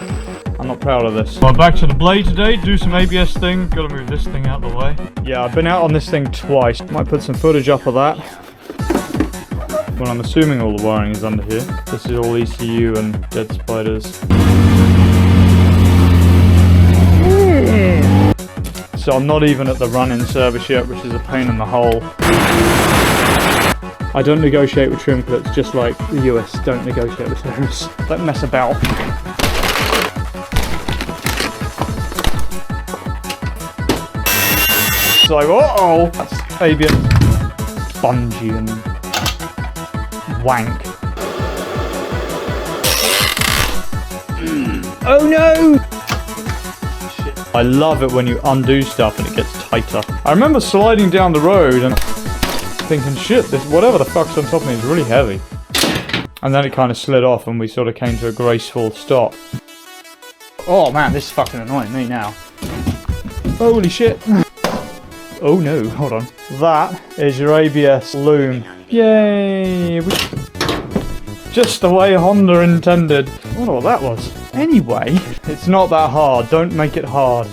I'm not proud of this. Well, back to the blade today, do some ABS thing. Gotta move this thing out of the way. Yeah, I've been out on this thing twice. Might put some footage up of that. Well, I'm assuming all the wiring is under here. This is all ECU and dead spiders. So I'm not even at the run-in service yet, which is a pain in the hole. I don't negotiate with trim clips, just like the US don't negotiate with service. Don't mess about. It's like, uh-oh! That's ABS spongy and wank. Oh no! I love it when you undo stuff and it gets tighter. I remember sliding down the road and thinking, shit, this whatever the fuck's on top of me is really heavy. And then it kind of slid off and we sort of came to a graceful stop. Oh man, this is fucking annoying me now. Holy shit. Oh no, hold on. That is your ABS loom. Yay! Just the way Honda intended. I wonder what that was. Anyway, it's not that hard. Don't make it hard.